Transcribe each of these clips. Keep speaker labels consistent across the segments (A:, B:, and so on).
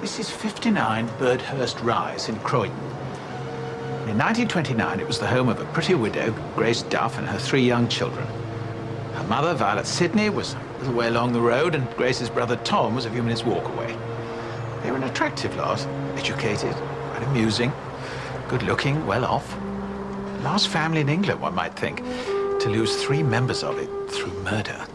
A: This is 59 Birdhurst Rise in Croydon. In 1929, it was the home of a pretty widow, Grace Duff, and her 3 young children. Her mother, Violet Sidney, was a little way along the road, and Grace's brother, Tom, was a few minutes' walk away. They were an attractive lot, educated, quite amusing, good-looking, well-off. The last family in England, one might think, to lose 3 members of it through murder.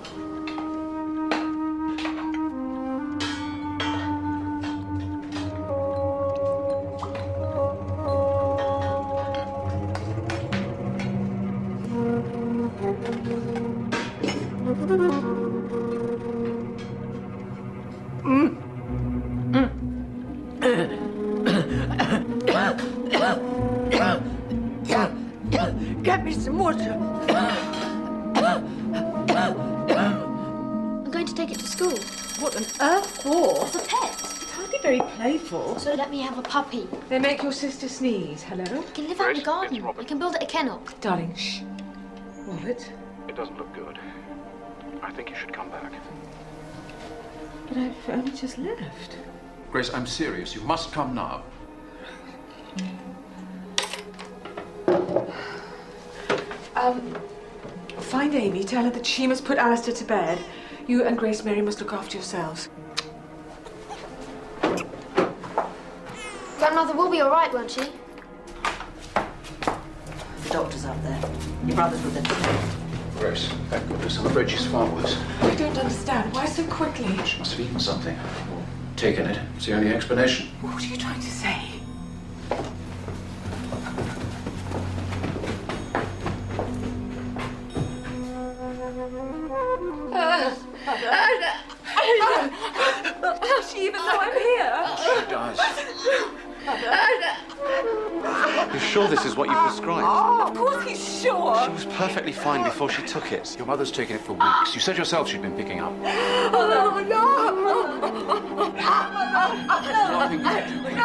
B: Get me some water.
C: I'm going to take it to school.
B: What on earth for?
C: As a pet.
B: It can't be very playful.
C: So let me have a puppy.
B: They make your sister sneeze. Hello?
C: It can live out in the garden. I can build it a kennel.
B: Darling, shh. Robert?
D: It doesn't look good. I think you should come back.
B: But I've only just left.
D: Grace, I'm serious. You must come now.
B: Find Amy, tell her that she must put Alistair to bed. You and Grace Mary must look after yourselves.
C: Grandmother will be all right, won't she?
E: The doctor's up there. Your brother's with her.
D: Grace, thank goodness. I'm afraid she's far worse.
B: I don't understand. Why so quickly?
D: She must have eaten something. Or taken it. It's the only explanation.
B: What are you trying to say? Does she even know I'm here?
D: She does.
F: You're sure this is what you prescribed?
B: Oh, of course he's sure.
F: She was perfectly fine before she took it.
D: Your mother's taken it for weeks. You said yourself she'd been picking up.
B: Oh, no.
D: Nothing to do, please.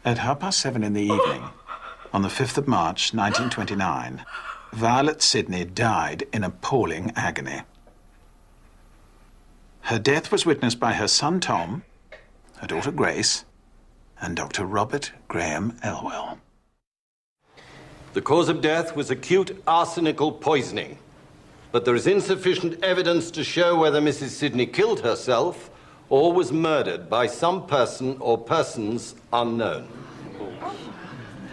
A: At 7:30 in the evening, on the 5th of March, 1929, Violet Sidney died in appalling agony. Her death was witnessed by her son Tom, her daughter Grace, and Dr. Robert Graham Elwell.
G: The cause of death was acute arsenical poisoning, but there is insufficient evidence to show whether Mrs. Sidney killed herself or was murdered by some person or persons unknown.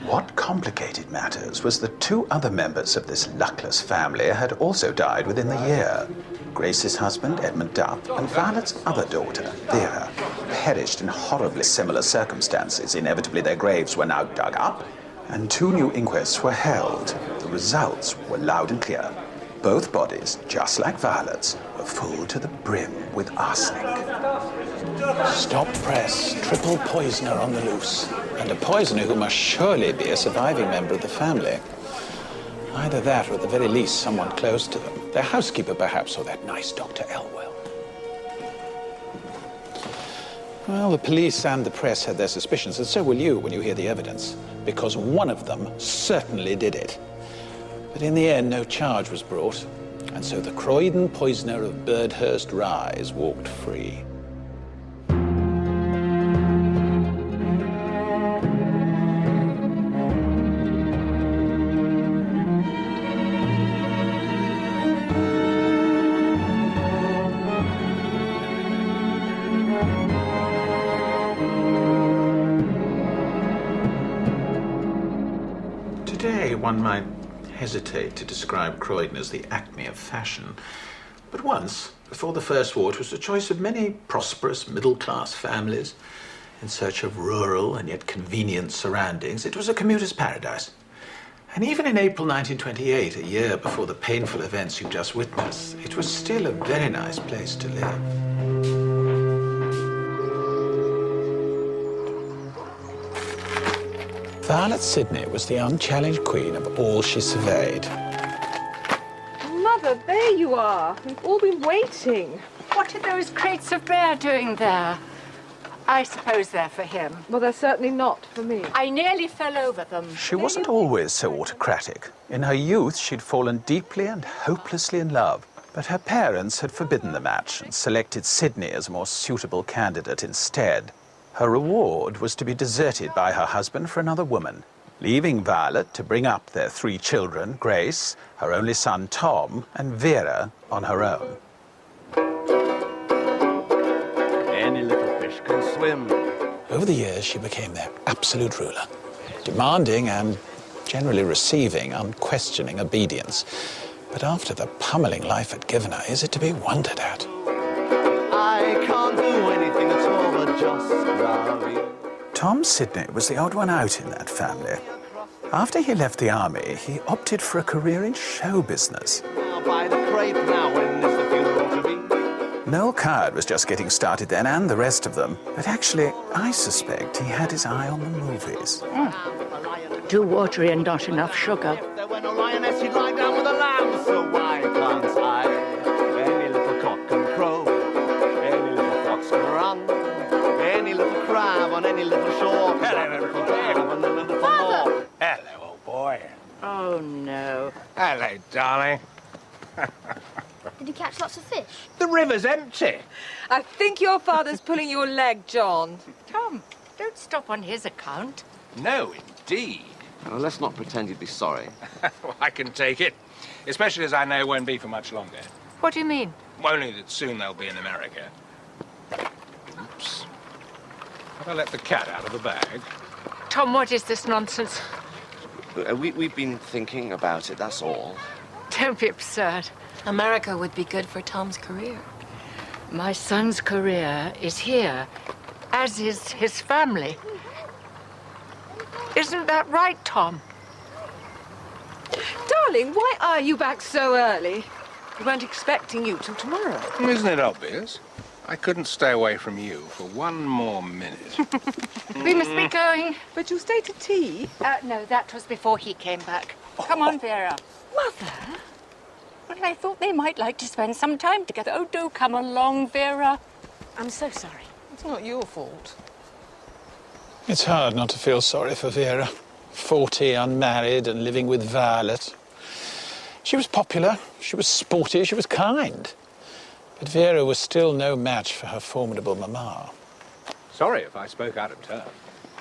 A: What complicated matters was that 2 other members of this luckless family had also died within the year. Grace's husband, Edmund Duff, and Violet's other daughter, Vera, perished in horribly similar circumstances. Inevitably, their graves were now dug up, and 2 new inquests were held. The results were loud and clear. Both bodies, just like Violet's, were full to the brim with arsenic. Stop press, triple poisoner on the loose, and a poisoner who must surely be a surviving member of the family. Either that, or at the very least, someone close to them. Their housekeeper, perhaps, or that nice Dr. Elwell. Well, the police and the press had their suspicions, and so will you when you hear the evidence, because one of them certainly did it. But in the end, no charge was brought, and so the Croydon poisoner of Birdhurst Rise walked free. Today, one might hesitate to describe Croydon as the acme of fashion. But once, before the First War, it was the choice of many prosperous middle-class families in search of rural and yet convenient surroundings. It was a commuter's paradise. And even in April 1928, a year before the painful events you've just witnessed, it was still a very nice place to live. Violet Sidney was the unchallenged queen of all she surveyed.
B: Mother, there you are. We've all been waiting.
H: What are those crates of beer doing there? I suppose they're for him.
B: Well, they're certainly not for me.
H: I nearly fell over them.
A: She wasn't always so autocratic. In her youth, she'd fallen deeply and hopelessly in love. But her parents had forbidden the match and selected Sydney as a more suitable candidate instead. Her reward was to be deserted by her husband for another woman, leaving Violet to bring up their 3 children, Grace, her only son Tom, and Vera, on her own.
F: Any little fish can swim.
A: Over the years, she became their absolute ruler, demanding and generally receiving unquestioning obedience. But after the pummeling life had given her, is it to be wondered at?
F: I can't do anything at all but just love you.
A: Tom Sidney was the odd one out in that family. After he left the army, he opted for a career in show business.
F: Now by the crepe, now when is the funeral to be?
A: Noel Coward was just getting started then, and the rest of them. But actually, I suspect he had his eye on the movies.
H: Too watery and not enough sugar.
F: If there were no lioness, he'd lie down with a lamb. So why can't I? Any little cock can crow, any little fox can run, any little crab on any little shore. Hello, little crab on a little more.
I: Hello, old boy.
H: Oh, no.
I: Hello, darling.
C: Did you catch lots of fish?
I: The river's empty.
B: I think your father's pulling your leg, John.
H: Tom, don't stop on his account.
I: No, indeed.
F: Well, let's not pretend you'd be sorry.
I: Well, I can take it, especially as I know it won't be for much longer.
H: What do you mean?
I: Only that soon they'll be in America. Oops. Have I let the cat out of the bag?
H: Tom, what is this nonsense?
F: We've been thinking about it, that's all.
H: Don't be absurd.
J: America would be good for Tom's career.
H: My son's career is here, as is his family. Isn't that right, Tom?
B: Darling, why are you back so early? We weren't expecting you till tomorrow.
I: Isn't it obvious? I couldn't stay away from you for one more minute.
H: We must be going.
B: But you'll stay to tea?
H: No, that was before he came back. Come on, Vera.
B: Mother?
H: Well, I thought they might like to spend some time together. Oh, do come along, Vera.
B: I'm so sorry. It's not your fault.
A: It's hard not to feel sorry for Vera. 40, unmarried, and living with Violet. She was popular, she was sporty, she was kind. But Vera was still no match for her formidable mamma.
I: Sorry if I spoke out of turn.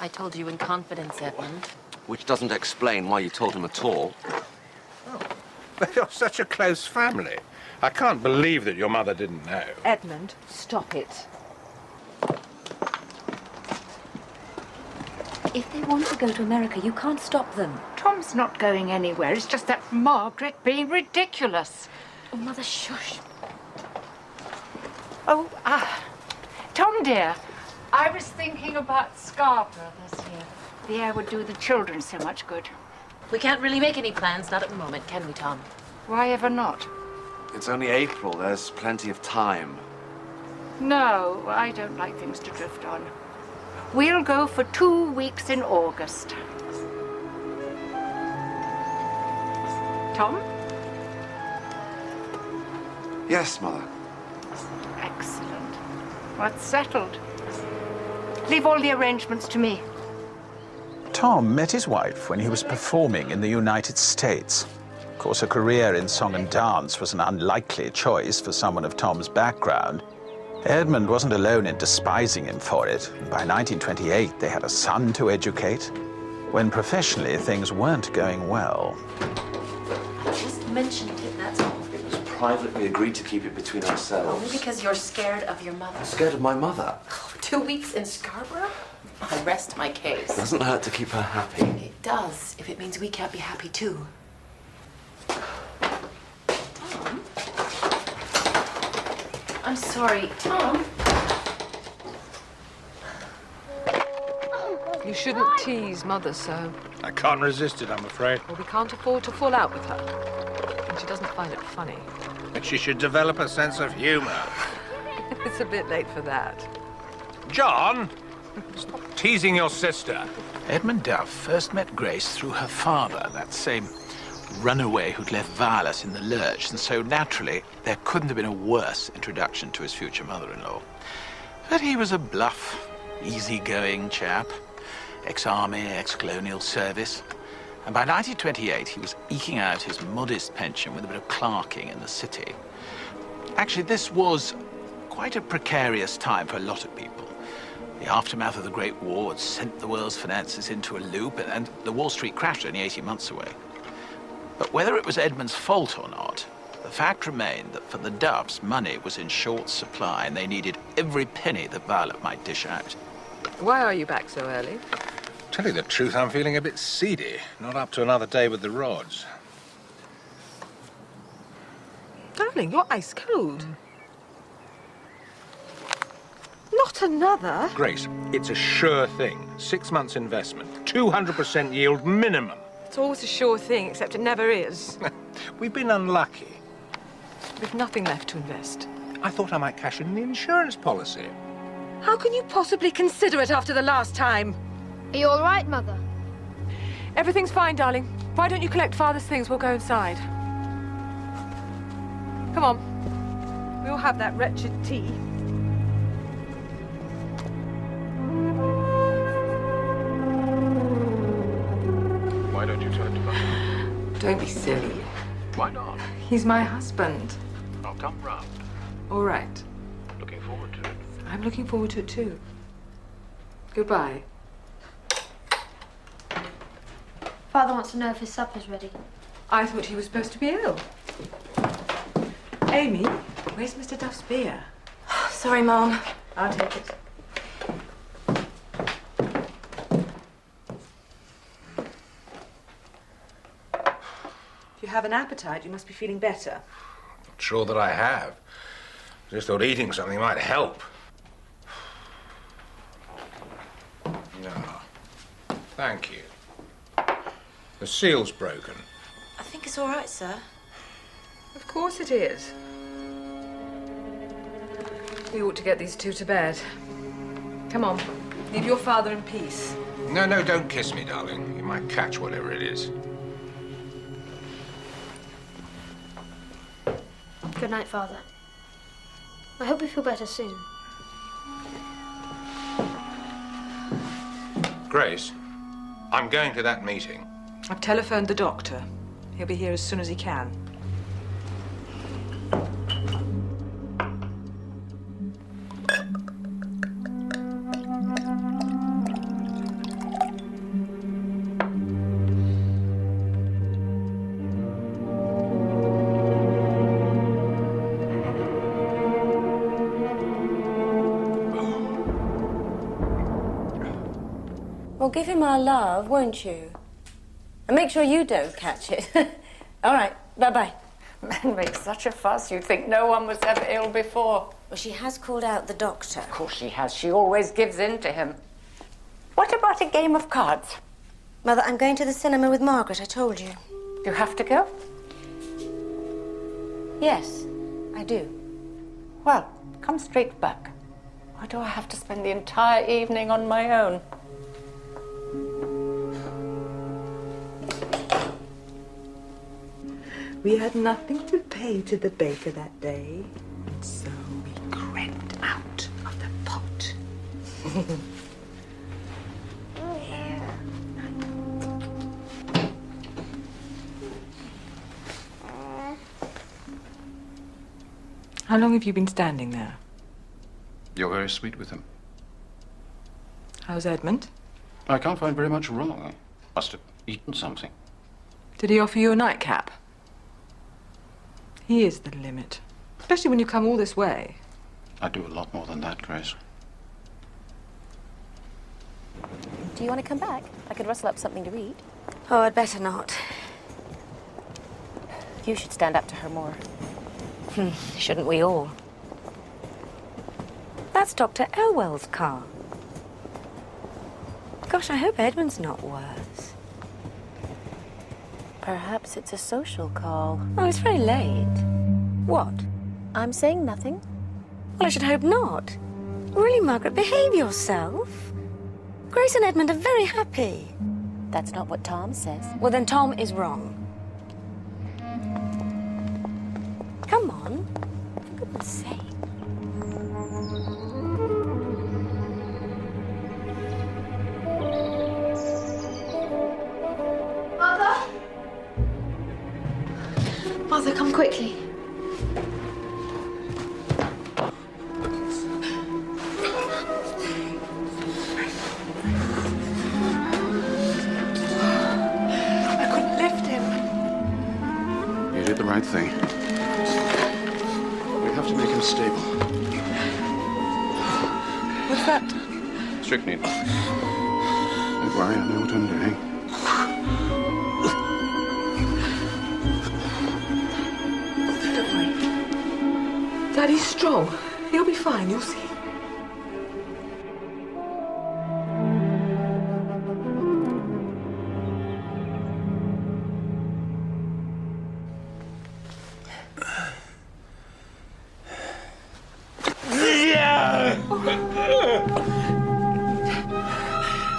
J: I told you in confidence, Edmund.
F: Which doesn't explain why you told him at all.
I: But you're such a close family. I can't believe that your mother didn't know.
B: Edmund, stop it.
E: If they want to go to America, you can't stop them.
H: Tom's not going anywhere. It's just that Margaret being ridiculous.
C: Oh, Mother, shush.
H: Oh, Tom, dear, I was thinking about Scarborough this year. The air would do the children so much good.
J: We can't really make any plans, not at the moment, can we, Tom?
H: Why ever not?
F: It's only April, there's plenty of time.
H: No, I don't like things to drift on. We'll go for 2 weeks in August. Tom?
F: Yes, Mother.
H: Excellent. What's settled? Leave all the arrangements to me.
A: Tom met his wife when he was performing in the United States. Of course, a career in song and dance was an unlikely choice for someone of Tom's background. Edmund wasn't alone in despising him for it. By 1928, they had a son to educate, when professionally things weren't going well.
J: I just mentioned it, that's all.
F: It was privately agreed to keep it between ourselves.
J: Only because you're scared of your mother.
F: I'm scared of my mother.
J: 2 weeks in Scarborough? I rest my case.
F: It doesn't hurt to keep her happy.
J: It does, if it means we can't be happy too. Tom? I'm sorry, Tom.
B: You shouldn't tease Mother so.
I: I can't resist it, I'm afraid.
B: Well, we can't afford to fall out with her. And she doesn't find it funny.
I: But she should develop a sense of humor.
B: It's a bit late for that.
I: John, stop teasing your sister.
K: Edmund Duff first met Grace through her father, that same runaway who'd left Violet in the lurch, and so naturally there couldn't have been a worse introduction to his future mother-in-law. But he was a bluff, easygoing chap, ex-army, ex-colonial service. And by 1928, he was eking out his modest pension with a bit of clerking in the city. Actually, this was quite a precarious time for a lot of people. The aftermath of the Great War had sent the world's finances into a loop, and the Wall Street crash only 18 months away. But whether it was Edmund's fault or not, the fact remained that for the Duffs, money was in short supply, and they needed every penny that Violet might dish out.
B: Why are you back so early?
I: Tell you the truth, I'm feeling a bit seedy. Not up to another day with the rods.
B: Darling, you're ice cold. Not another?
I: Grace, it's a sure thing. 6 months investment, 200% yield minimum.
B: It's always a sure thing, except it never is.
I: We've been unlucky.
B: We've nothing left to invest.
I: I thought I might cash in the insurance policy.
B: How can you possibly consider it after the last time?
C: Are you all right, Mother?
B: Everything's fine, darling. Why don't you collect Father's things? We'll go inside. Come on. We'll have that wretched tea.
I: Why don't you tell him to come?
B: Don't be silly.
I: Why not?
B: He's my husband.
I: I'll come round.
B: All right.
I: Looking forward to it.
B: I'm looking forward to it too. Goodbye.
C: Father wants to know if his supper's ready.
B: I thought he was supposed to be ill. Amy, where's Mr. Duff's beer?
E: Sorry, Mom.
B: I'll take it. If you have an appetite, you must be feeling better.
I: Not sure that I have. Just thought eating something might help. No. Thank you. The seal's broken.
E: I think it's all right, sir.
B: Of course it is. We ought to get these two to bed. Come on, leave your father in peace.
I: No, no, don't kiss me, darling. You might catch whatever it is.
C: Good night, Father. I hope you feel better soon.
I: Grace, I'm going to that meeting.
B: I've telephoned the doctor. He'll be here as soon as he can.
E: Well, give him our love, won't you? And make sure you don't catch it. All right, bye-bye.
H: Men make such a fuss, you'd think no one was ever ill before.
E: Well, she has called out the doctor.
H: Of course she has. She always gives in to him. What about a game of cards?
E: Mother, I'm going to the cinema with Margaret, I told you.
H: You have to go?
E: Yes, I do.
H: Well, come straight back. Why do I have to spend the entire evening on my own?
B: We had nothing to pay to the baker that day, and so we crept out of the pot. How long have you been standing there?
D: You're very sweet with him.
B: How's Edmund?
D: I can't find very much wrong. Must have eaten something.
B: Did he offer you a nightcap? He is the limit, especially when you come all this way.
D: I do a lot more than that, Grace.
J: Do you want to come back? I could rustle up something to eat.
E: Oh, I'd better not.
J: You should stand up to her more.
E: Shouldn't we all? That's Dr. Elwell's car. Gosh, I hope Edmund's not worse.
J: Perhaps it's a social call.
E: Oh, it's very late. What?
J: I'm saying nothing.
E: Well, I should hope not. Really, Margaret, behave yourself. Grace and Edmund are very happy.
J: That's not what Tom says.
E: Well, then Tom is wrong. Come on, for goodness sake.
C: Father, come quickly.
B: I couldn't lift him.
D: You did the right thing. We have to make him stable.
B: What's that?
D: Strychnine. Don't worry, I know what I'm doing.
B: Don't worry. Daddy's strong. He'll be fine, you'll see.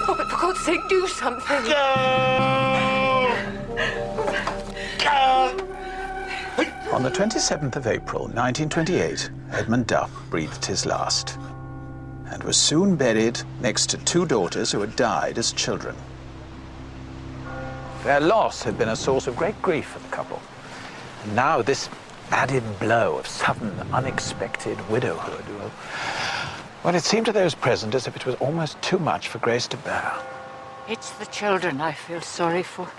B: Oh, but for God's sake, do something.
A: On the 27th of April, 1928, Edmund Duff breathed his last and was soon buried next to two daughters who had died as children.
K: Their loss had been a source of great grief for the couple. And now this added blow of sudden, unexpected widowhood, well, it seemed to those present as if it was almost too much for Grace to bear.
H: It's the children I feel sorry for.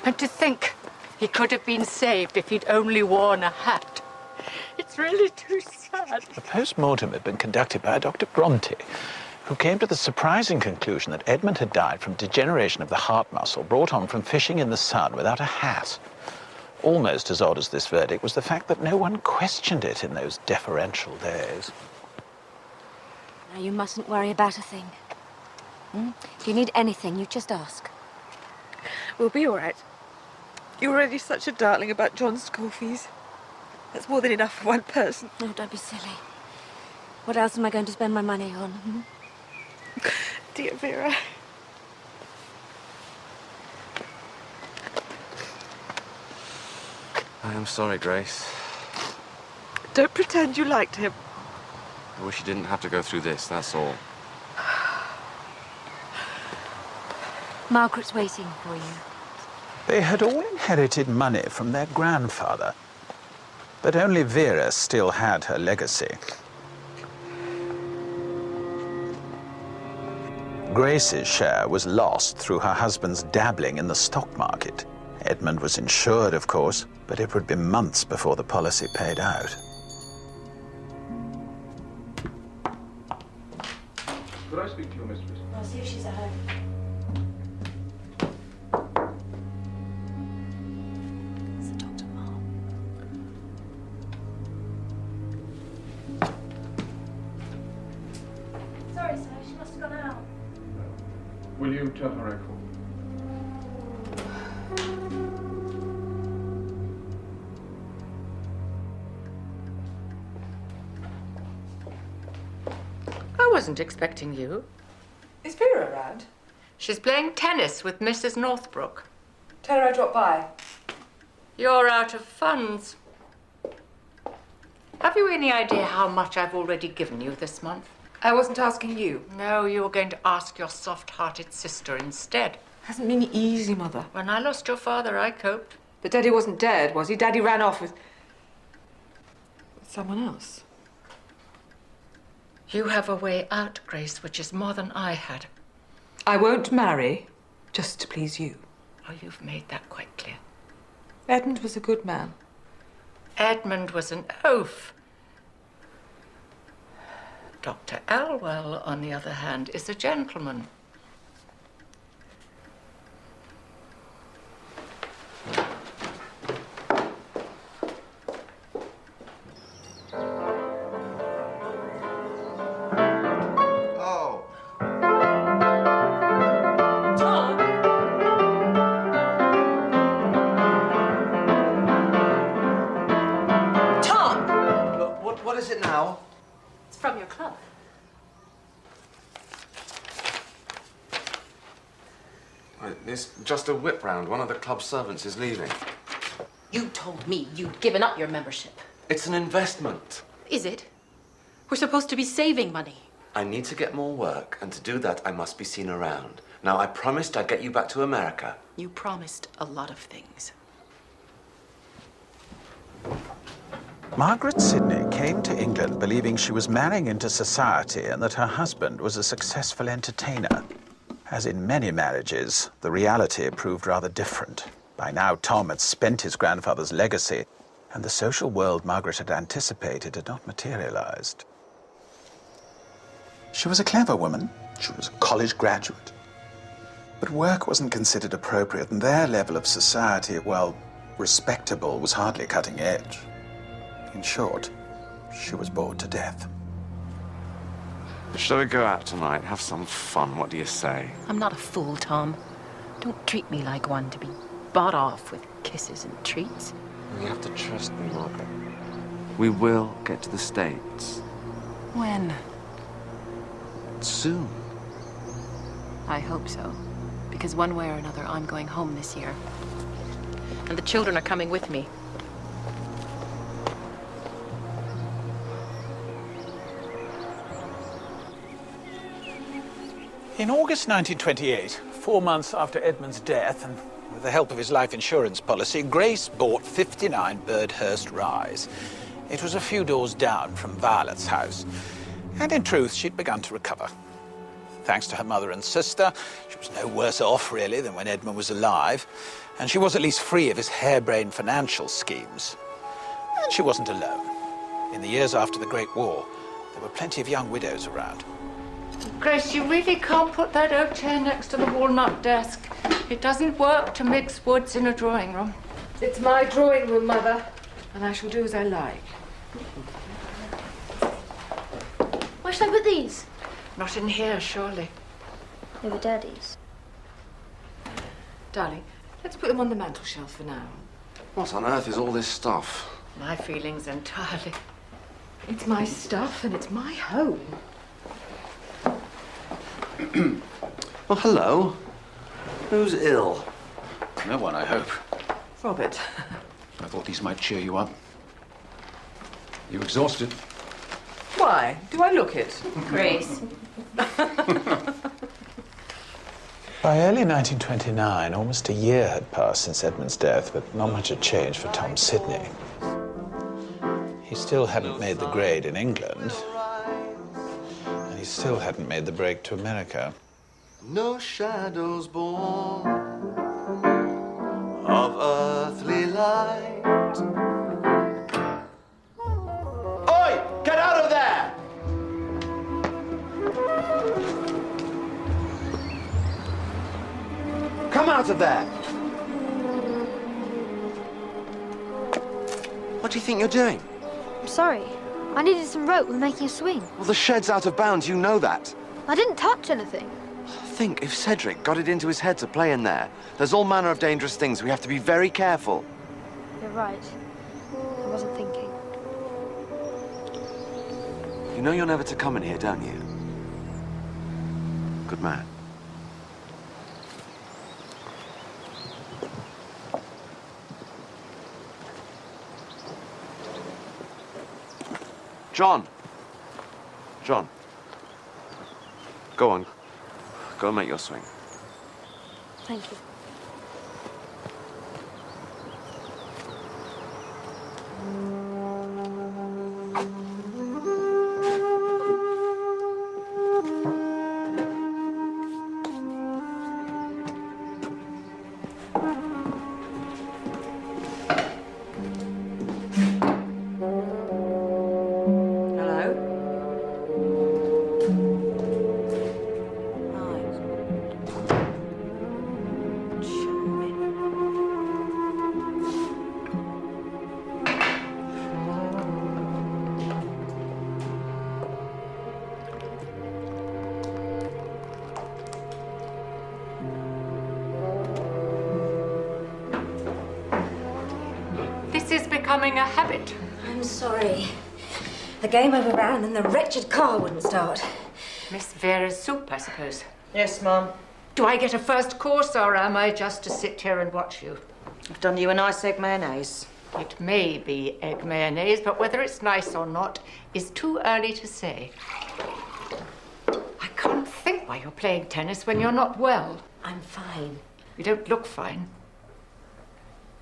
H: And to think he could have been saved if he'd only worn a hat. It's really too sad.
K: The post-mortem had been conducted by Dr. Bronte, who came to the surprising conclusion that Edmund had died from degeneration of the heart muscle brought on from fishing in the sun without a hat. Almost as odd as this verdict was the fact that no one questioned it in those deferential days.
E: Now, you mustn't worry about a thing. If you need anything, you just ask.
B: We'll be all right. You're already such a darling about John's school fees. That's more than enough for one person.
E: No, don't be silly. What else am I going to spend my money on?
B: Dear Vera.
L: I am sorry, Grace.
B: Don't pretend you liked him.
L: I wish you didn't have to go through this, that's all.
E: Margaret's waiting for you.
A: They had all inherited money from their grandfather, but only Vera still had her legacy. Grace's share was lost through her husband's dabbling in the stock market. Edmund was insured, of course, but it would be months before the policy paid out.
D: Could I speak to your mistress?
C: I'll see if she's at home.
E: It's the Dr. Mom.
C: Sorry, sir. She must have gone out.
D: Will you tell her I called?
H: I wasn't expecting you.
B: Is Vera around?
H: She's playing tennis with Mrs. Northbrook.
B: Tell her I dropped by.
H: You're out of funds. Have you any idea how much I've already given you this month?
B: I wasn't asking you.
H: No, you were going to ask your soft-hearted sister instead.
B: Hasn't been easy, Mother.
H: When I lost your father, I coped.
B: But Daddy wasn't dead, was he? Daddy ran off with someone else.
H: You have a way out, Grace, which is more than I had.
B: I won't marry just to please you.
H: Oh, you've made that quite clear.
B: Edmund was a good man.
H: Edmund was an oaf. Dr. Elwell, on the other hand, is a gentleman.
F: What is it now?
J: It's from your club.
L: It's just a whip round. One of the club servants is leaving.
J: You told me you'd given up your membership.
L: It's an investment.
J: Is it? We're supposed to be saving money.
L: I need to get more work, and to do that, I must be seen around. Now, I promised I'd get you back to America.
J: You promised a lot of things.
A: Margaret Sidney came to England believing she was marrying into society and that her husband was a successful entertainer. As in many marriages, the reality proved rather different. By now, Tom had spent his grandfather's legacy, and the social world Margaret had anticipated had not materialized. She was a clever woman. She was a college graduate. But work wasn't considered appropriate, and their level of society, well, respectable, was hardly cutting edge. In short, she was bored to death.
L: Shall we go out tonight? Have some fun, what do you say?
J: I'm not a fool, Tom. Don't treat me like one to be bought off with kisses and treats.
L: You have to trust me, Margaret. We will get to the States.
J: When?
L: Soon.
J: I hope so. Because one way or another, I'm going home this year. And the children are coming with me.
K: In August 1928, 4 months after Edmund's death, and with the help of his life insurance policy, Grace bought 59 Birdhurst Rise. It was a few doors down from Violet's house, and in truth, she'd begun to recover. Thanks to her mother and sister, she was no worse off, really, than when Edmund was alive, and she was at least free of his harebrained financial schemes. And she wasn't alone. In the years after the Great War, there were plenty of young widows around.
H: Grace, you really can't put that oak chair next to the walnut desk. It doesn't work to mix woods in a drawing room.
B: It's my drawing room, Mother, and I shall do as I like.
C: Where should I put these?
H: Not in here, surely.
C: They were Daddy's.
B: Darling, let's put them on the mantel shelf for now.
L: What on earth is all this stuff?
H: My feelings entirely.
B: It's my stuff and it's my home.
L: Well, hello. Who's ill?
I: No one, I hope.
B: Robert.
I: I thought these might cheer you up. You exhausted?
B: Why? Do I look it?
J: Grace.
A: By early 1929, almost a year had passed since Edmund's death, but not much had changed for Tom Sidney. He still hadn't made the grade in England, and he still hadn't made the break to America.
L: No shadows born of earthly light. Oi! Get out of there! Come out of there! What do you think you're doing?
C: I'm sorry. I needed some rope when making a swing.
L: Well, the shed's out of bounds, you know that.
C: I didn't touch anything.
L: Think if Cedric got it into his head to play in there. There's all manner of dangerous things. We have to be very careful.
C: You're right. I wasn't thinking.
L: You know you're never to come in here, don't you? Good man. John. John. Go on. Go and make your swing.
C: Thank you.
H: Becoming a habit.
E: I'm sorry. The game overran and the wretched car wouldn't start.
H: Miss Vera's soup, I suppose.
M: Yes, Mum.
H: Do I get a first course, or am I just to sit here and watch you?
M: I've done you a nice egg mayonnaise.
H: It may be egg mayonnaise, but whether it's nice or not is too early to say. I can't think why you're playing tennis when you're not well.
E: I'm fine.
H: You don't look fine.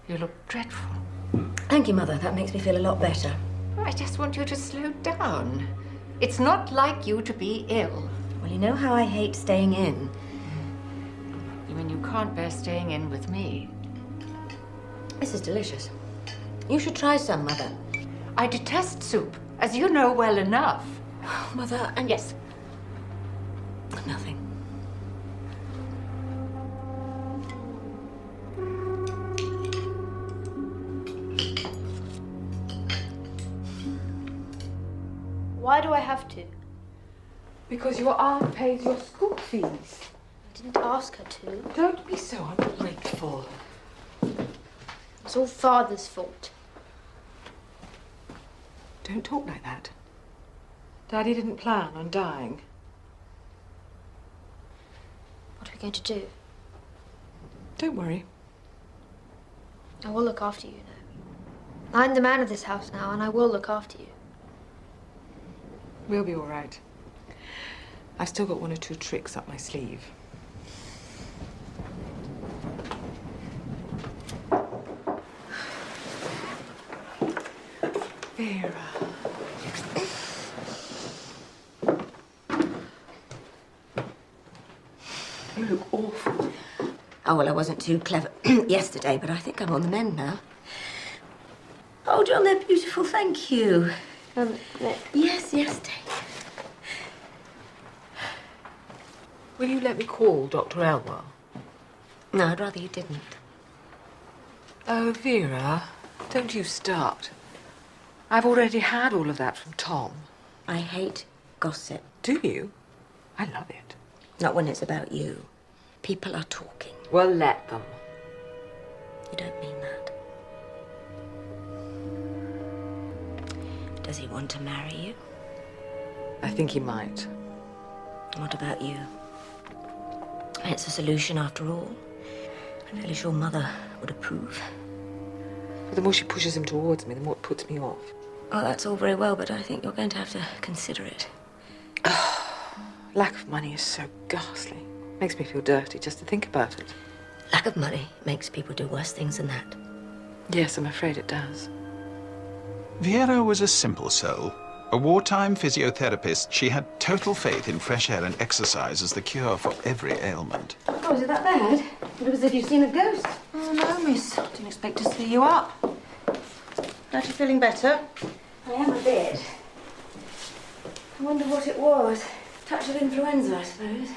H: You look dreadful.
E: Thank you, Mother. That makes me feel a lot better.
H: just want you to slow down. It's not like you to be ill.
E: Well, you know how I hate staying in.
H: You mean you can't bear staying in with me?
E: This is delicious. You should try some, Mother.
H: I detest soup, as you know well enough.
E: Mother, and
H: yes.
E: Nothing.
C: Why do I have to?
B: Because your aunt pays your school fees.
C: I didn't ask her to.
B: Don't be so ungrateful.
C: It's all Father's fault.
B: Don't talk like that. Daddy didn't plan on dying.
C: What are we going to do?
B: Don't worry.
C: I will look after you, you know. I'm the man of this house now, and I will look after you.
B: We'll be all right. I've still got 1 or 2 tricks up my sleeve. Vera. You look awful.
E: Oh, well, I wasn't too clever yesterday, but I think I'm on the mend now. Oh, John, they're beautiful, thank you. Yes, take.
B: Will you let me call Dr. Elwell?
E: No, I'd rather you didn't.
B: Oh, Vera, don't you start. I've already had all of that from Tom.
E: I hate gossip.
B: Do you? I love it.
E: Not when it's about you. People are talking.
B: Well, let them.
E: You don't mean that. Does he want to marry you?
B: I think he might.
E: What about you? It's a solution after all. I'm fairly sure Mother would approve.
B: But the more she pushes him towards me, the more it puts me off.
E: Oh, that's all very well, but I think you're going to have to consider it.
B: Lack of money is so ghastly. Makes me feel dirty just to think about it.
E: Lack of money makes people do worse things than that.
B: Yes, I'm afraid it does.
A: Vera was a simple soul. A wartime physiotherapist, she had total faith in fresh air and exercise as the cure for every ailment.
E: Oh, is it that bad? It looked as if you'd seen a ghost.
M: Oh, no, miss. I didn't expect to see you up. Aren't you feeling better?
E: I am a bit. I wonder what it was. Touch of influenza, I suppose.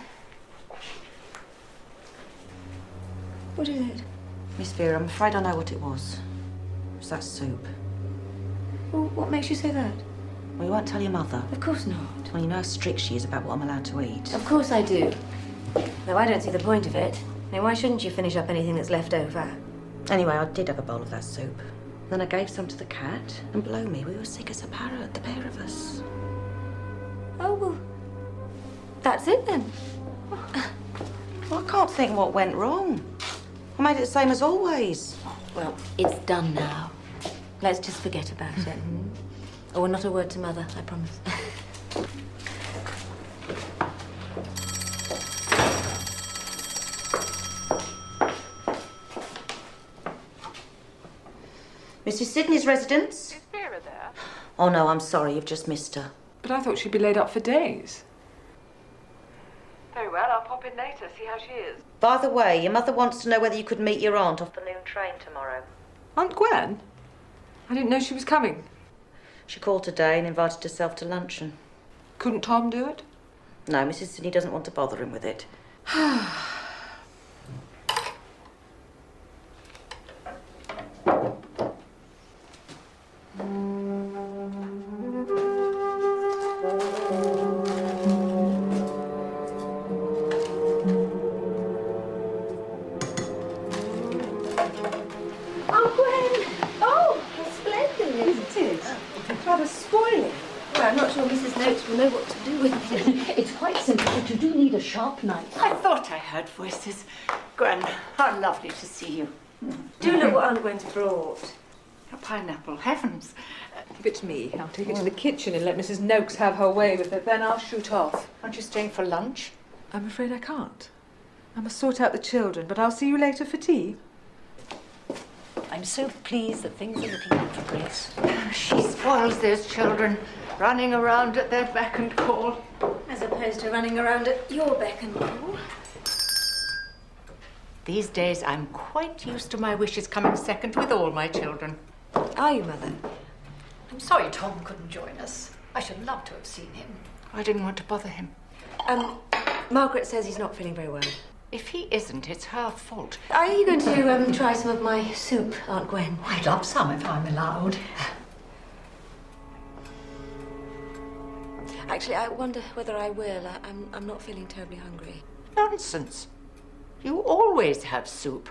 E: What is it?
M: Miss Vera, I'm afraid I know what it was. It was that soup.
E: Well, what makes you say that?
M: Well, you won't tell your mother.
E: Of course not.
M: Well, you know how strict she is about what I'm allowed to eat.
E: Of course I do. Though I don't see the point of it. I mean, why shouldn't you finish up anything that's left over?
M: Anyway, I did have a bowl of that soup. Then I gave some to the cat, and blow me, we were sick as a parrot, the pair of us.
E: Oh, well, that's it then.
M: Well, I can't think what went wrong. I made it the same as always.
E: Well, it's done now. Let's just forget about it. Oh, not a word to Mother, I promise.
M: Mrs. Sidney's residence?
B: Is Vera there?
M: Oh, no, I'm sorry, you've just missed her.
B: But I thought she'd be laid up for days. Very well, I'll pop in later, see how she is.
M: By the way, your mother wants to know whether you could meet your aunt off the noon train tomorrow.
B: Aunt Gwen? I didn't know she was coming.
M: She called today and invited herself to luncheon.
B: Couldn't Tom do it?
M: No, Mrs. Sidney doesn't want to bother him with it.
C: Will know what to do with it.
N: It's quite simple, but you do need a sharp knife.
H: I thought I heard voices. Gwen, how lovely to see you.
E: Do look what Aunt Gwen's brought.
H: A pineapple, heavens.
B: Give it to me. I'll take it to the kitchen and let Mrs. Noakes have her way with it. Then I'll shoot off.
H: Aren't you staying for lunch?
B: I'm afraid I can't. I must sort out the children, but I'll see you later for tea.
N: I'm so pleased that things are looking up for Grace.
H: She spoils those children, running around at their beck and call.
E: As opposed to running around at your beck and call.
H: These days, I'm quite used to my wishes coming second with all my children.
E: Are you, Mother?
N: I'm sorry Tom couldn't join us. I should love to have seen him.
H: I didn't want to bother him.
E: Margaret says he's not feeling very well.
H: If he isn't, it's her fault.
E: Are you going to try some of my soup, Aunt Gwen?
N: I'd love some if I'm allowed.
E: Actually, I wonder whether I will. I'm not feeling terribly hungry.
H: Nonsense. You always have soup.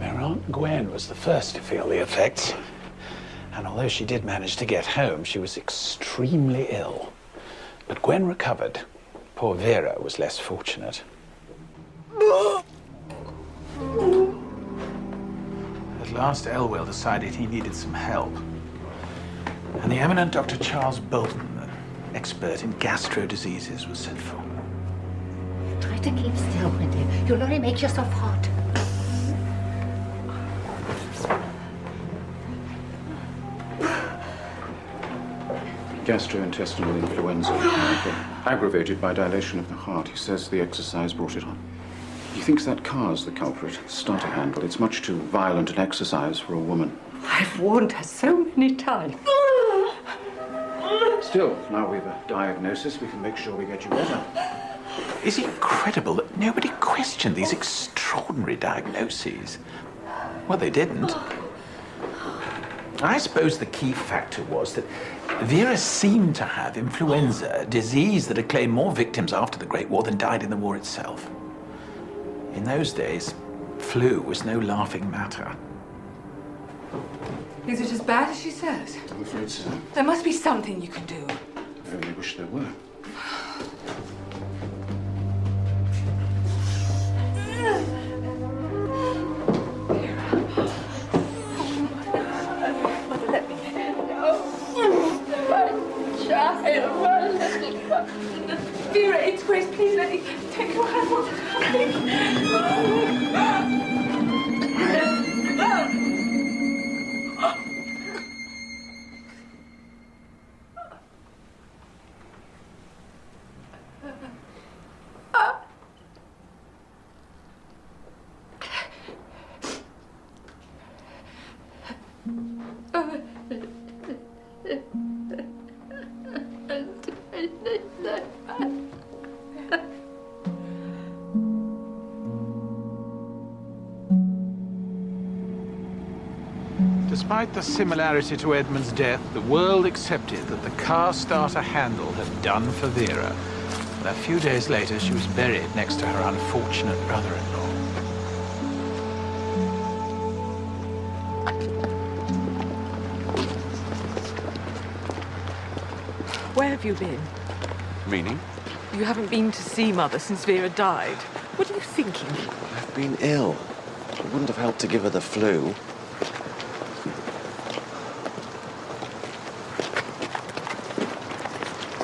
K: Aunt Gwen was the first to feel the effects. And although she did manage to get home, she was extremely ill. But Gwen recovered. Poor Vera was less fortunate. At last, Elwell decided he needed some help. And the eminent Dr. Charles Bolton, an expert in gastro diseases, was sent for.
N: Try to keep still, my dear. You'll only make yourself hot.
D: Gastrointestinal influenza, aggravated by dilation of the heart. He says the exercise brought it on. He thinks that car's the culprit. Starter handle. It's much too violent an exercise for a woman.
H: I've warned her so many times.
D: Still, now we've a diagnosis, we can make sure we get you better.
K: It's incredible that nobody questioned these extraordinary diagnoses. Well, they didn't. I suppose the key factor was that Vera seemed to have influenza, a disease that had claimed more victims after the Great War than died in the war itself. In those days, flu was no laughing matter.
O: Is it as bad as she says?
D: I'm afraid so.
O: There must be something you can do.
D: I really wish there were.
O: Vera, it's Grace. Please let me take your hand. What's
K: Despite the similarity to Edmund's death, the world accepted that the car starter handle had done for Vera. And a few days later, she was buried next to her unfortunate brother-in-law.
B: Where have you been?
L: Meaning?
B: You haven't been to see Mother since Vera died. What are you thinking?
L: I've been ill. It wouldn't have helped to give her the flu.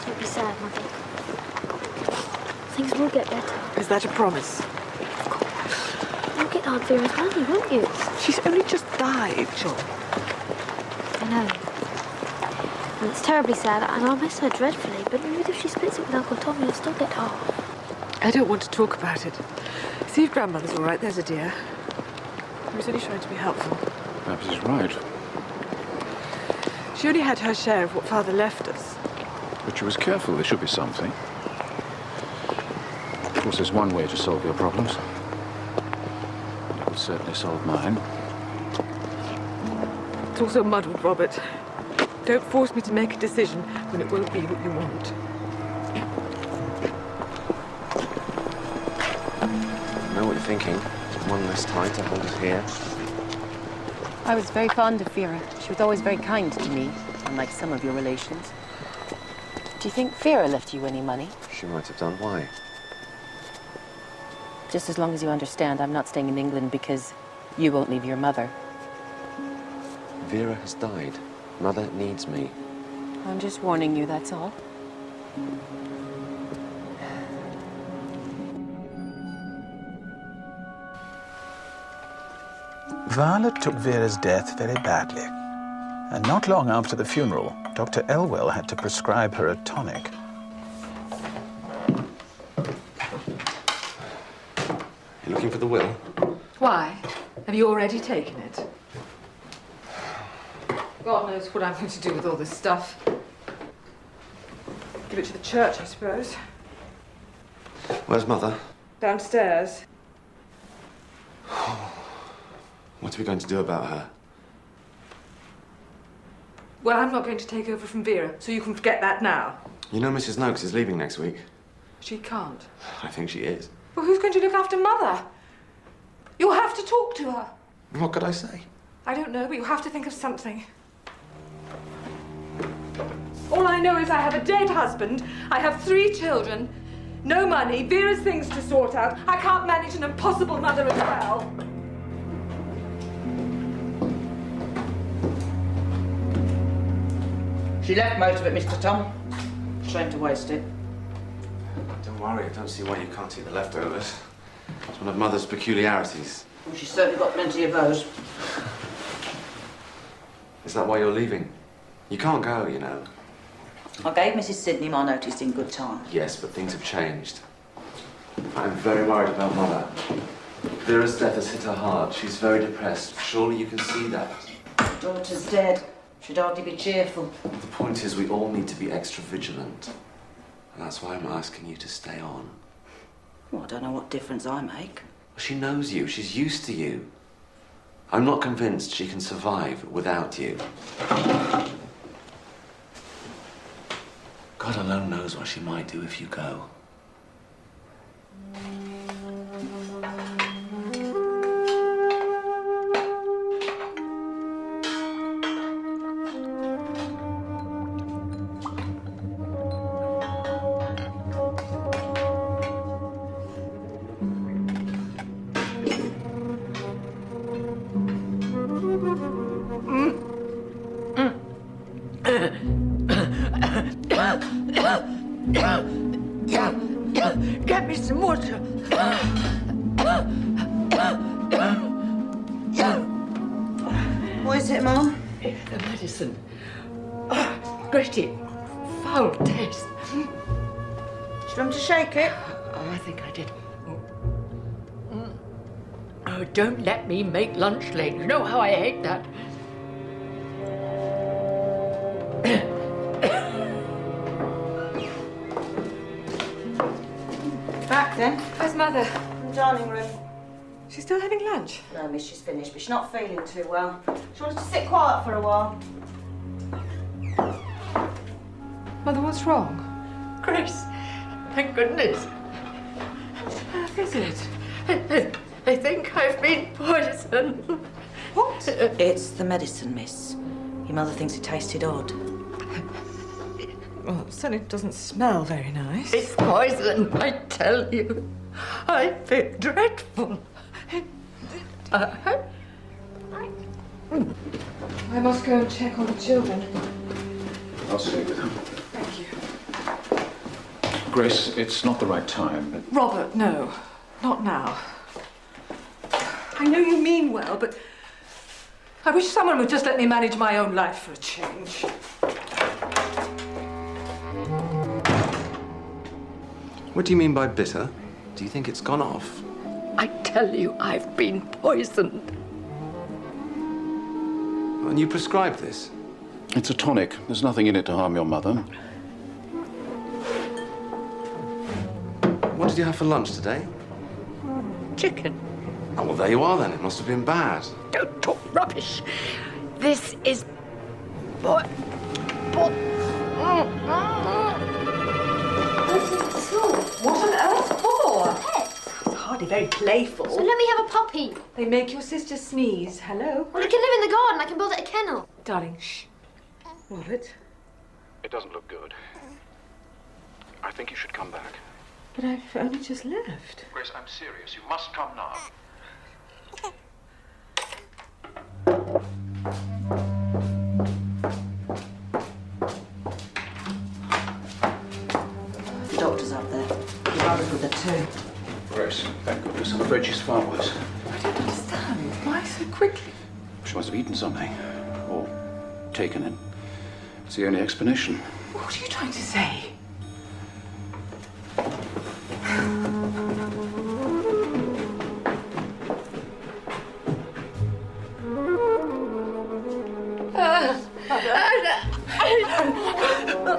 C: Don't be sad, Mother. Things will get better.
B: Is that a promise?
C: You'll get Aunt Vera's money, won't you?
B: She's only just died, John.
C: I know. And it's terribly sad, and I'll miss her dreadfully, but even if she splits it with Uncle Tommy, I'll still get half.
B: I don't want to talk about it. See if Grandmother's all right, there's a dear. I was only trying to be helpful.
D: Perhaps he's right.
B: She only had her share of what Father left us.
D: But she was careful. There should be something. Of course, there's one way to solve your problems. And it would certainly solve mine.
B: It's also muddled, Robert. Don't force me to make a decision when it won't be what you want.
L: I know what you're thinking. One less time to hold it here.
J: I was very fond of Vera. She was always very kind to me, unlike some of your relations. Do you think Vera left you any money?
L: She might have done. Why?
J: Just as long as you understand, I'm not staying in England because you won't leave your mother.
L: Vera has died. Mother needs me.
J: I'm just warning you, that's all.
A: Violet took Vera's death very badly. And not long after the funeral, Dr. Elwell had to prescribe her a tonic.
L: You looking for the will?
O: Why? Have you already taken it? God knows what I'm going to do with all this stuff. Give it to the church, I suppose.
L: Where's Mother?
O: Downstairs.
L: What are we going to do about her?
O: Well, I'm not going to take over from Vera, so you can forget that now.
L: You know Mrs. Noakes is leaving next week.
O: She can't.
L: I think she is.
O: Well, who's going to look after Mother? You'll have to talk to her.
L: What could I say?
O: I don't know, but you have to think of something. All I know is I have a dead husband, I have 3 children, no money, Vera's things to sort out. I can't manage an impossible mother as well.
P: She left most of it, Mr. Tom. Shame to waste it.
L: Don't worry, I don't see why you can't eat the leftovers. It's one of Mother's peculiarities.
P: Well, she's certainly got plenty of those.
L: Is that why you're leaving? You can't go, you know.
P: I gave Mrs. Sidney my notice in good time.
L: Yes, but things have changed. I'm very worried about Mother. Vera's death has hit her hard. She's very depressed. Surely you can see that.
P: Daughter's dead. Should hardly be cheerful.
L: The point is, we all need to be extra vigilant. And that's why I'm asking you to stay on.
P: Well, I don't know what difference I make.
L: She knows you. She's used to you. I'm not convinced she can survive without you. God alone knows what she might do if you go.
H: Get me some water.
P: What is it, Mum?
H: It's the medicine. Oh, gritty, foul taste.
P: Do you want to shake it?
H: Oh, I think I did. Oh, don't let me make lunch late. You know how I hate that.
P: Back then.
O: Where's Mother?
P: In the dining room.
O: She's still having lunch?
P: No, miss, she's finished, but she's not feeling too well. She wants to sit quiet for a while.
O: Mother, what's wrong?
H: Grace, thank goodness.
O: What is it?
H: I think I've been poisoned.
O: What?
P: It's the medicine, miss. Your mother thinks it tasted odd.
O: Well, it certainly doesn't smell very nice.
H: It's poison, I tell you. I feel dreadful.
O: I must go and check on the children.
D: I'll stay with them.
O: Thank you.
D: Grace, it's not the right time.
O: Robert, no. Not now. I know you mean well, but I wish someone would just let me manage my own life for a change.
L: What do you mean by bitter? Do you think it's gone off?
H: I tell you, I've been poisoned.
L: And you prescribed this?
D: It's a tonic. There's nothing in it to harm your mother.
L: What did you have for lunch today?
H: Chicken.
L: Oh, well, there you are then. It must have been bad.
H: Don't talk rubbish. This is...
C: What on earth for?
M: It's hard
O: hardly very playful.
C: So let me have a puppy.
O: They make your sister sneeze. Hello?
C: Well, it can live in the garden. I can build it a kennel.
O: Darling, shh. Robert?
D: It doesn't look good. I think you should come back.
O: But I've only just left.
D: Grace, I'm serious. You must come now.
M: The doctor's up there. Your mother's with her too.
D: Grace, thank goodness. I'm afraid she's far worse.
O: I don't understand. Why so quickly?
D: She must have eaten something. Or taken it. It's the only explanation.
O: What are you trying to say?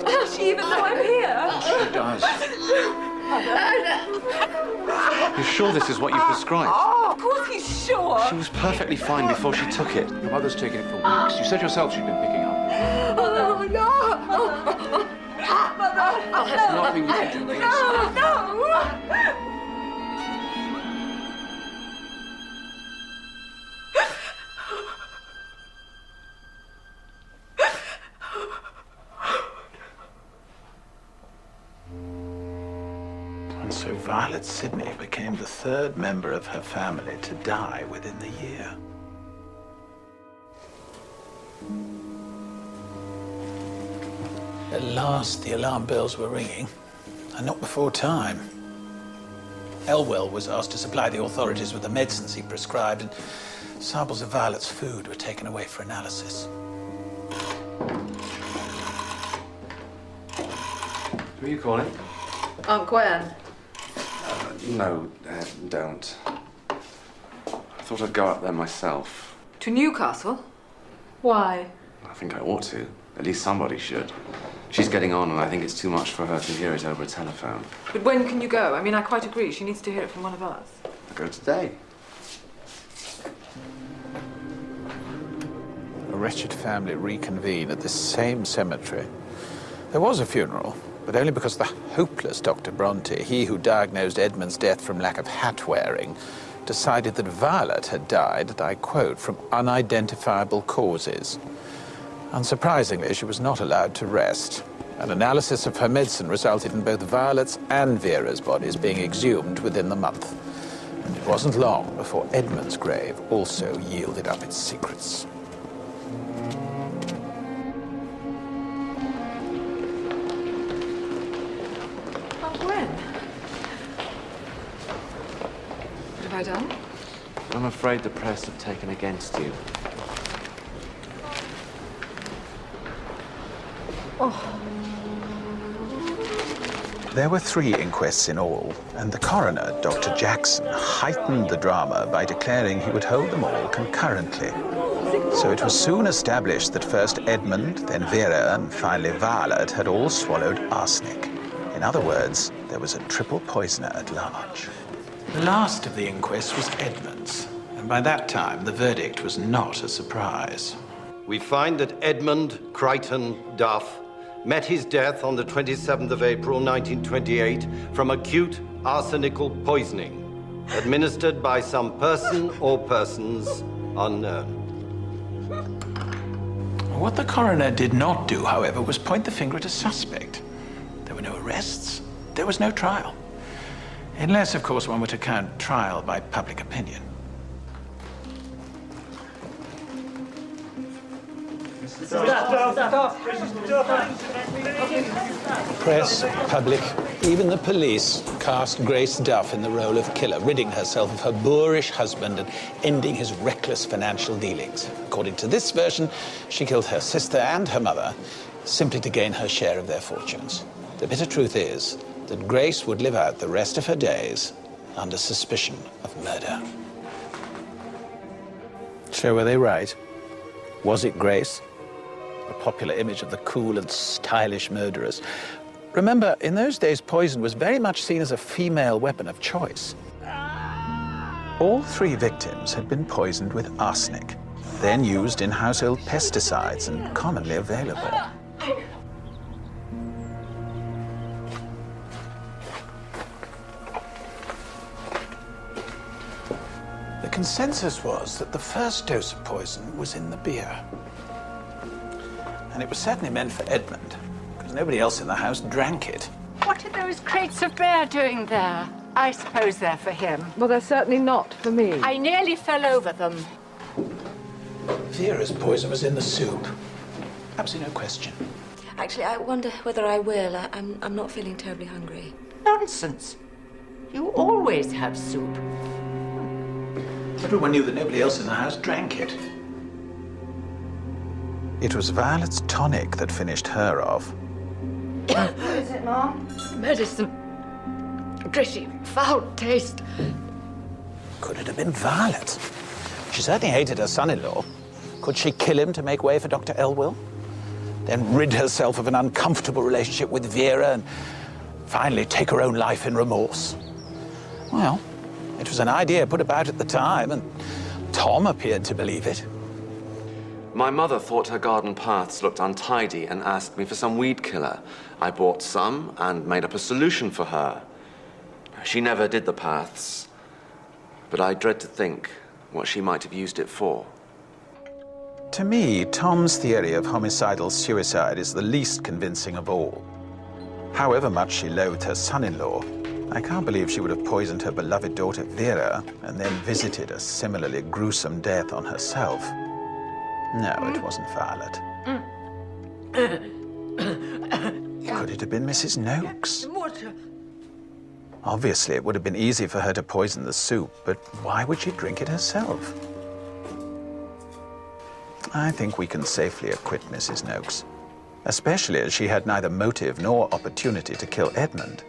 O: Does she even know I'm here?
D: She does.
L: You're sure this is what you prescribed?
O: Oh, of course he's sure.
L: She was perfectly fine before she took it.
D: Your mother's taken it for weeks. You said yourself she'd been picking up.
O: Oh, no!
D: There's nothing you can do, Grace.
O: No!
A: And so Violet Sidney became the third member of her family to die within the year. At last, the alarm bells were ringing, and not before time. Elwell was asked to supply the authorities with the medicines he prescribed, and samples of Violet's food were taken away for analysis.
L: Who are you calling?
O: Aunt Gwen.
L: No, don't. I thought I'd go up there myself.
O: To Newcastle? Why?
L: I think I ought to. At least somebody should. She's getting on, and I think it's too much for her to hear it over a telephone.
O: But when can you go? I mean, I quite agree. She needs to hear it from one of us.
L: I'll go today.
A: A wretched family reconvene at this same cemetery. There was a funeral, but only because the hopeless Dr. Bronte, he who diagnosed Edmund's death from lack of hat-wearing, decided that Violet had died, and I quote, from unidentifiable causes. Unsurprisingly, she was not allowed to rest. An analysis of her medicine resulted in both Violet's and Vera's bodies being exhumed within the month. And it wasn't long before Edmund's grave also yielded up its secrets.
O: Aunt Gwen? What have I done?
L: I'm afraid the press have taken against you.
A: There were 3 inquests in all, and the coroner, Dr. Jackson, heightened the drama by declaring he would hold them all concurrently. So it was soon established that first Edmund, then Vera, and finally Violet had all swallowed arsenic. In other words, there was a triple poisoner at large. The last of the inquests was Edmund's, and by that time the verdict was not a surprise.
G: We find that Edmund Crichton Duff met his death on the 27th of April, 1928, from acute arsenical poisoning, administered by some person or persons unknown.
A: What the coroner did not do, however, was point the finger at a suspect. There were no arrests, there was no trial. Unless, of course, one were to count trial by public opinion. Press, public, even the police cast Grace Duff in the role of killer, ridding herself of her boorish husband and ending his reckless financial dealings. According to this version, she killed her sister and her mother simply to gain her share of their fortunes. The bitter truth is that Grace would live out the rest of her days under suspicion of murder. So were they right? Was it Grace? A popular image of the cool and stylish murderers. Remember, in those days, poison was very much seen as a female weapon of choice. All 3 victims had been poisoned with arsenic, then used in household pesticides and commonly available.
Q: consensus was that the first dose of poison was in the beer. And it was certainly meant for Edmund, because nobody else in the house drank it.
H: What are those crates of beer doing there? I suppose they're for him.
O: Well, they're certainly not for me.
H: I nearly fell over them.
Q: Vera's poison was in the soup. Absolutely no question.
M: Actually, I wonder whether I will. I'm not feeling terribly hungry.
H: Nonsense. You always have soup.
Q: Everyone knew that nobody else in the house drank it.
A: It was Violet's tonic that finished her off.
P: What is it, Mom?
H: Medicine. Gritty, foul taste.
Q: Could it have been Violet? She certainly hated her son-in-law. Could she kill him to make way for Dr. Elwell? Then rid herself of an uncomfortable relationship with Vera and finally take her own life in remorse? Well, it was an idea put about at the time, and Tom appeared to believe it.
L: My mother thought her garden paths looked untidy and asked me for some weed killer. I bought some and made up a solution for her. She never did the paths, but I dread to think what she might have used it for.
A: To me, Tom's theory of homicidal suicide is the least convincing of all. However much she loathed her son-in-law, I can't believe she would have poisoned her beloved daughter Vera and then visited a similarly gruesome death on herself. No, it wasn't Violet. Could it have been Mrs. Noakes? Obviously, it would have been easy for her to poison the soup, but why would she drink it herself? I think we can safely acquit Mrs. Noakes, especially as she had neither motive nor opportunity to kill Edmund.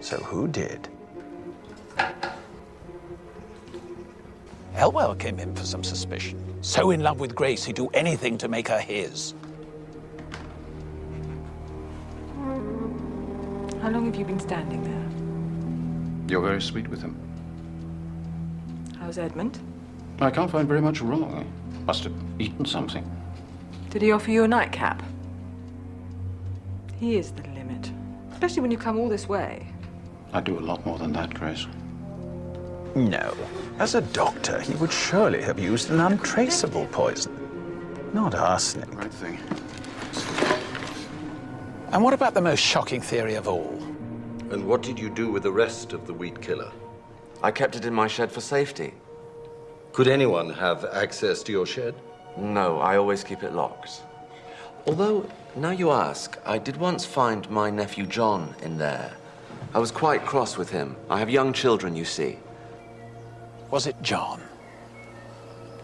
A: So who did?
Q: Elwell came in for some suspicion. So in love with Grace, he'd do anything to make her his.
O: How long have you been standing there?
D: You're very sweet with him.
O: How's Edmund?
D: I can't find very much wrong. Must have eaten something.
O: Did he offer you a nightcap? He is the limit, especially when you come all this way.
D: I do a lot more than that, Grace.
A: No. As a doctor, he would surely have used an untraceable poison, not arsenic.
D: Right thing.
Q: And what about the most shocking theory of all?
G: And what did you do with the rest of the weed killer?
L: I kept it in my shed for safety.
G: Could anyone have access to your shed?
L: No, I always keep it locked. Although, now you ask, I did once find my nephew John in there. I was quite cross with him. I have young children, you see.
Q: Was it John?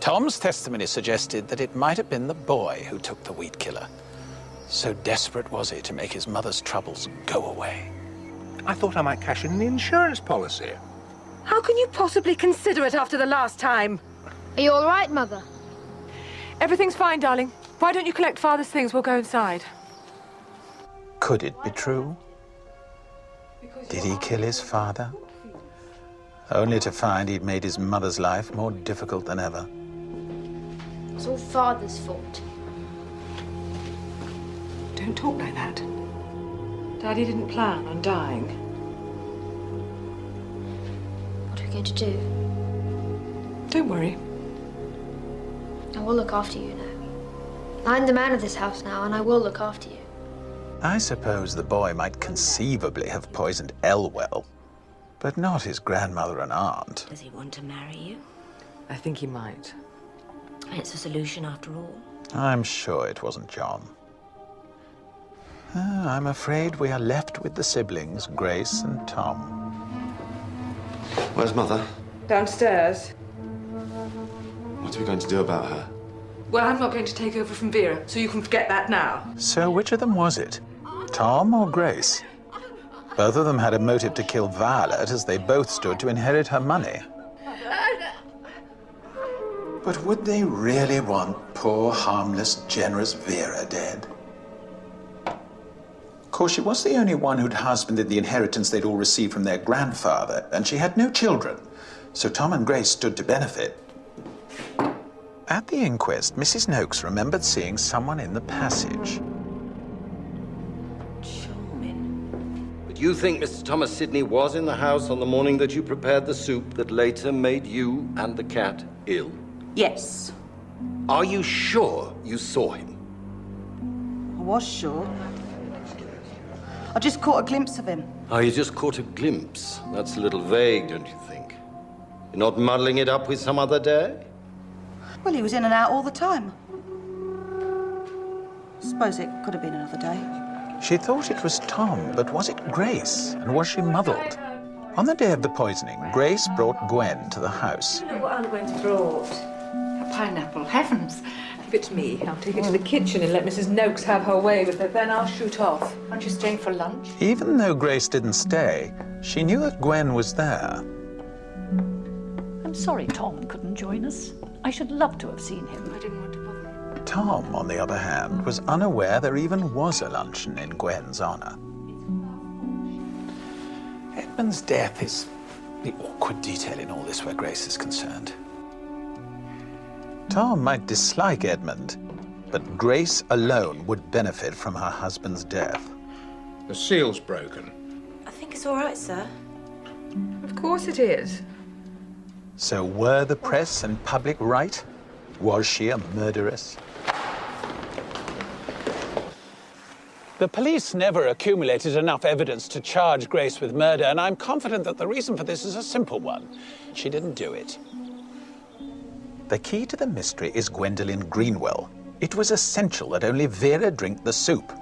Q: Tom's testimony suggested that it might have been the boy who took the weed killer. So desperate was he to make his mother's troubles go away.
I: I thought I might cash in the insurance policy.
O: How can you possibly consider it after the last time?
C: Are you all right, Mother?
O: Everything's fine, darling. Why don't you collect Father's things? We'll go inside.
A: Could it be true? Did he kill his father? Only to find he'd made his mother's life more difficult than ever.
C: It's all Father's fault.
O: Don't talk like that. Daddy didn't plan on dying.
C: What are we going to do?
O: Don't worry.
C: I will look after you now. I'm the man of this house now, and I will look after you.
A: I suppose the boy might conceivably have poisoned Elwell, but not his grandmother and aunt.
M: Does he want to marry you?
O: I think he might.
M: It's a solution after all.
A: I'm sure it wasn't John. I'm afraid we are left with the siblings, Grace and Tom.
L: Where's Mother?
O: Downstairs.
L: What are we going to do about her?
O: Well, I'm not going to take over from Vera, so you can forget that now.
A: So which of them was it? Tom or Grace? Both of them had a motive to kill Violet, as they both stood to inherit her money. But would they really want poor, harmless, generous Vera dead? Of course, she was the only one who'd husbanded the inheritance they'd all received from their grandfather, and she had no children, so Tom and Grace stood to benefit. At the inquest, Mrs. Noakes remembered seeing someone in the passage.
G: Do you think Mr. Thomas Sidney was in the house on the morning that you prepared the soup that later made you and the cat ill?
P: Yes.
G: Are you sure you saw him?
P: I was sure. I just caught a glimpse of him.
G: Oh, you just caught a glimpse. That's a little vague, don't you think? You're not muddling it up with some other day?
P: Well, he was in and out all the time. Suppose it could have been another day.
A: She thought it was Tom, but was it Grace? And was she muddled? On the day of the poisoning, Grace brought Gwen to the house.
O: Look what Aunt Gwen's brought. A pineapple. Heavens. If it's me, I'll take it to the kitchen and let Mrs. Noakes have her way with it. Then I'll shoot off.
H: Aren't you staying for lunch?
A: Even though Grace didn't stay, she knew that Gwen was there.
N: I'm sorry Tom couldn't join us. I should love to have seen him.
H: I didn't want to bother you.
A: Tom, on the other hand, was unaware there even was a luncheon in Gwen's honor.
Q: Edmund's death is the awkward detail in all this where Grace is concerned.
A: Tom might dislike Edmund, but Grace alone would benefit from her husband's death.
I: The seal's broken.
M: I think it's all right, sir.
O: Of course it is.
A: So were the press and public right? Was she a murderess?
Q: The police never accumulated enough evidence to charge Grace with murder, and I'm confident that the reason for this is a simple one. She didn't do it.
A: The key to the mystery is Gwendolen Greenwell. It was essential that only Vera drink the soup.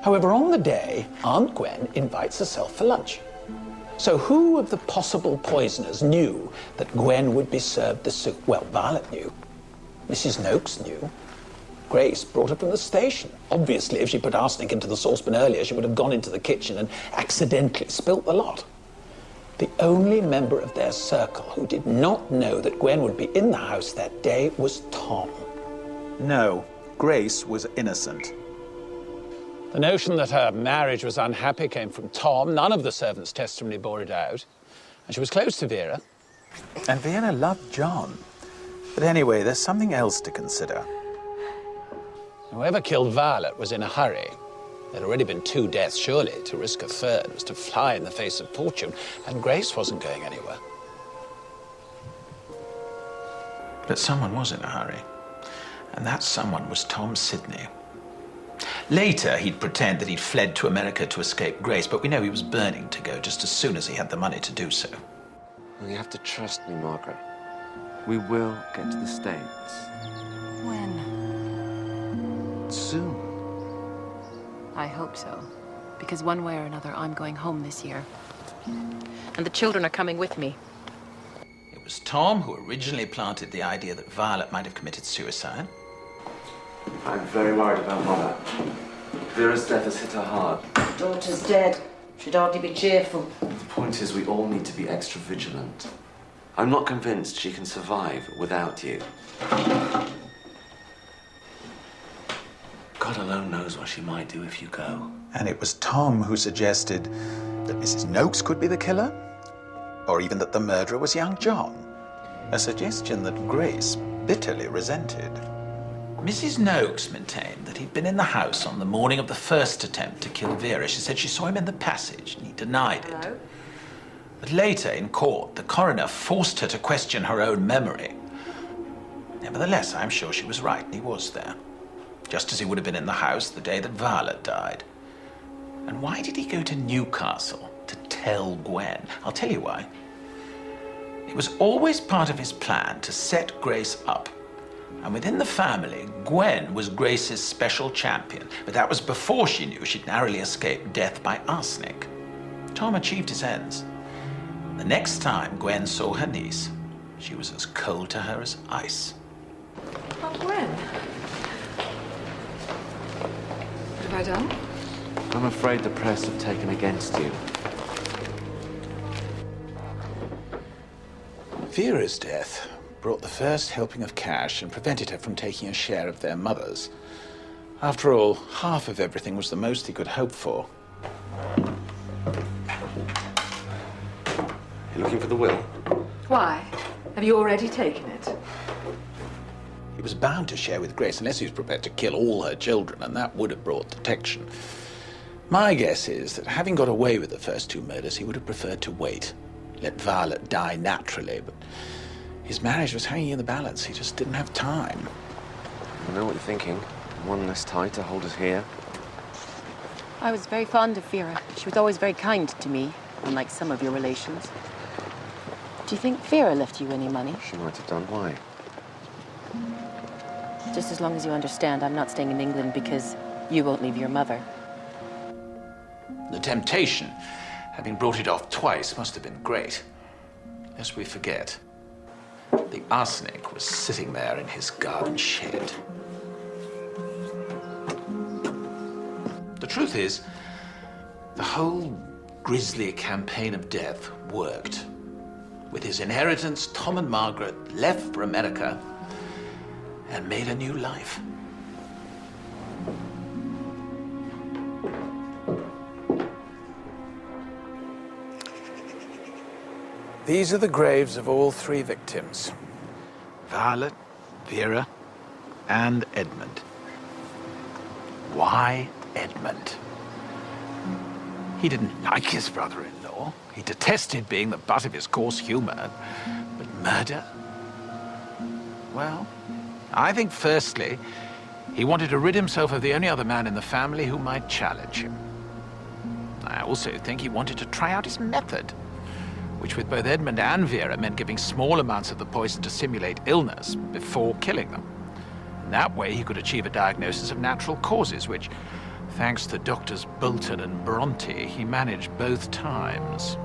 Q: However, on the day, Aunt Gwen invites herself for lunch. So who of the possible poisoners knew that Gwen would be served the soup? Well, Violet knew. Mrs. Noakes knew. Grace brought her from the station. Obviously, if she put arsenic into the saucepan earlier, she would have gone into the kitchen and accidentally spilt the lot. The only member of their circle who did not know that Gwen would be in the house that day was Tom.
A: No, Grace was innocent.
Q: The notion that her marriage was unhappy came from Tom. None of the servants' testimony bore it out. And she was close to Vera.
A: And Vera loved John. But anyway, there's something else to consider.
Q: Whoever killed Violet was in a hurry. There'd already been 2 deaths, surely. To risk a third was to fly in the face of fortune, and Grace wasn't going anywhere.
A: But someone was in a hurry. And that someone was Tom Sidney. Later, he'd pretend that he'd fled to America to escape Grace, but we know he was burning to go just as soon as he had the money to do so.
L: Well, you have to trust me, Margaret. We will get to the States.
N: When?
L: Soon.
J: I hope so. Because one way or another, I'm going home this year. And the children are coming with me.
Q: It was Tom who originally planted the idea that Violet might have committed suicide.
L: I'm very worried about Mother. Vera's death has hit her hard.
P: Daughter's dead. Should hardly be cheerful.
L: The point is, we all need to be extra vigilant. I'm not convinced she can survive without you. God alone knows what she might do if you go.
A: And it was Tom who suggested that Mrs. Noakes could be the killer, or even that the murderer was young John. A suggestion that Grace bitterly resented.
Q: Mrs. Noakes maintained that he'd been in the house on the morning of the first attempt to kill Vera. She said she saw him in the passage, and he denied it. But later, in court, the coroner forced her to question her own memory. Nevertheless, I'm sure she was right, and he was there. Just as he would have been in the house the day that Violet died. And why did he go to Newcastle to tell Gwen? I'll tell you why. It was always part of his plan to set Grace up. And within the family, Gwen was Grace's special champion. But that was before she knew she'd narrowly escaped death by arsenic. Tom achieved his ends. The next time Gwen saw her niece, she was as cold to her as ice.
O: Oh, Gwen. What have I done?
L: I'm afraid the press have taken against you.
Q: Vera's death brought the first helping of cash and prevented her from taking a share of their mother's. After all, half of everything was the most he could hope for.
L: You looking for the will?
O: Why? Have you already taken it?
Q: He was bound to share with Grace unless he was prepared to kill all her children, and that would have brought detection. My guess is that having got away with the first two murders, he would have preferred to wait, let Violet die naturally, but his marriage was hanging in the balance. He just didn't have time.
L: I know what you're thinking. One less tie to hold us here.
J: I was very fond of Vera. She was always very kind to me, unlike some of your relations. Do you think Vera left you any money?
L: She might have done. Why?
J: Just as long as you understand, I'm not staying in England because you won't leave your mother.
K: The temptation, having brought it off twice, must have been great. Lest we forget, the arsenic was sitting there in his garden shed. The truth is, the whole grisly campaign of death worked. With his inheritance, Tom and Margaret left for America and made a new life.
Q: These are the graves of all three victims. Violet, Vera, and Edmund.
K: Why Edmund? He didn't like his brother-in-law. He detested being the butt of his coarse humor. But murder? Well, I think firstly, he wanted to rid himself of the only other man in the family who might challenge him. I also think he wanted to try out his method, which with both Edmund and Vera meant giving small amounts of the poison to simulate illness before killing them. In that way, he could achieve a diagnosis of natural causes, which, thanks to Doctors Bolton and Bronte, he managed both times.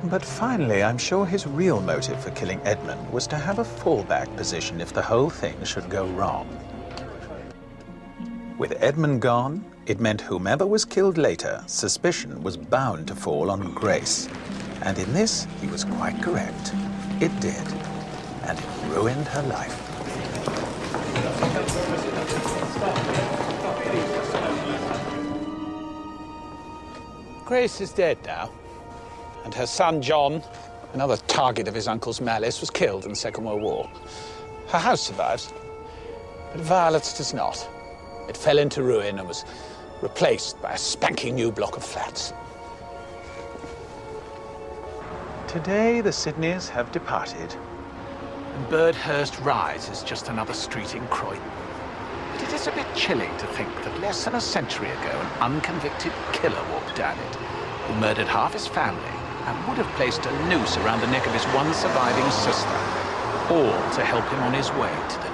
A: But finally, I'm sure his real motive for killing Edmund was to have a fallback position if the whole thing should go wrong. With Edmund gone, it meant whomever was killed later, suspicion was bound to fall on Grace. And in this, he was quite correct. It did. And it ruined her life.
Q: Grace is dead now. And her son, John, another target of his uncle's malice, was killed in the Second World War. Her house survives, but Violet's does not. It fell into ruin and was replaced by a spanking new block of flats.
A: Today, the Sydneys have departed.
K: And Birdhurst Rise is just another street in Croydon. But it is a bit chilling to think that less than a century ago, an unconvicted killer walked down it, who murdered half his family and would have placed a noose around the neck of his one surviving sister, all to help him on his way to the